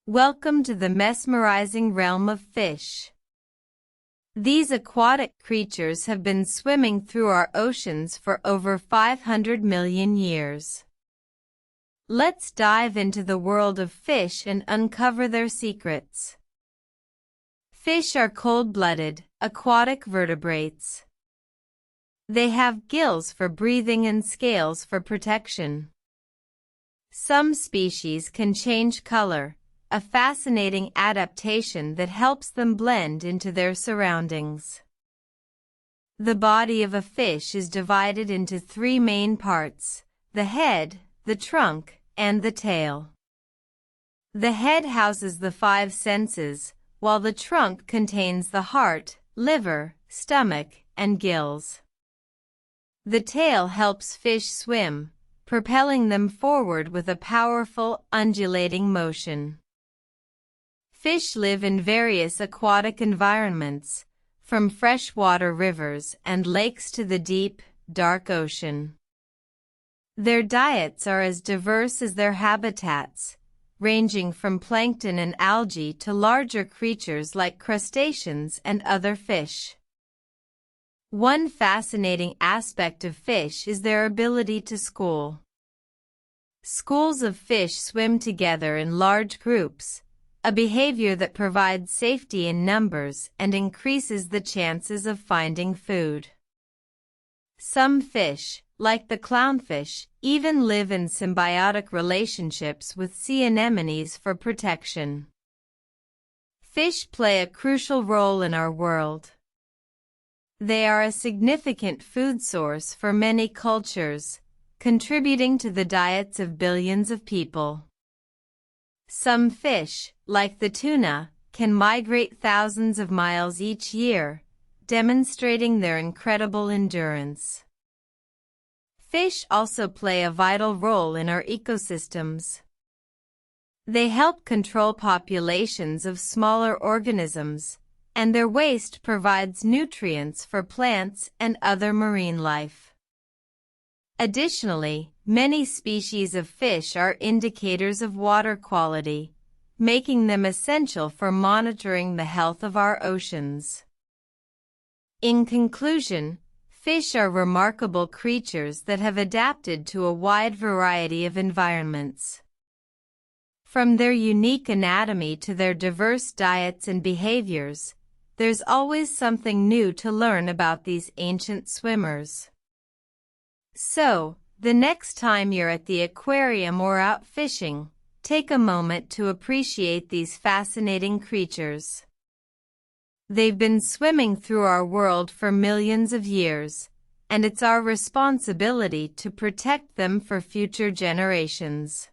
Welcome to the mesmerizing realm of fish. These aquatic creatures have been swimming through our oceans for over 500 million years. Let's dive into the world of fish and uncover their secrets. Fish are cold-blooded, aquatic vertebrates. They have gills for breathing and scales for protection. Some species can change color, a fascinating adaptation that helps them blend into their surroundings. The body of a fish is divided into three main parts: the head, the trunk, and the tail. The head houses the five senses, while the trunk contains the heart, liver, stomach, and gills. The tail helps fish swim, propelling them forward with a powerful, undulating motion. Fish live in various aquatic environments, from freshwater rivers and lakes to the deep, dark ocean. Their diets are as diverse as their habitats, ranging from plankton and algae to larger creatures like crustaceans and other fish. One fascinating aspect of fish is their ability to school. Schools of fish swim together in large groups, a behavior that provides safety in numbers and increases the chances of finding food. Some fish, like the clownfish, even live in symbiotic relationships with sea anemones for protection. Fish play a crucial role in our world. They are a significant food source for many cultures, contributing to the diets of billions of people. Some fish, like the tuna, can migrate thousands of miles each year, demonstrating their incredible endurance. Fish also play a vital role in our ecosystems. They help control populations of smaller organisms, and their waste provides nutrients for plants and other marine life. Additionally, many species of fish are indicators of water quality, making them essential for monitoring the health of our oceans. In conclusion, fish are remarkable creatures that have adapted to a wide variety of environments. From their unique anatomy to their diverse diets and behaviors, there's always something new to learn about these ancient swimmers. So, the next time you're at the aquarium or out fishing, take a moment to appreciate these fascinating creatures. They've been swimming through our world for millions of years, and it's our responsibility to protect them for future generations.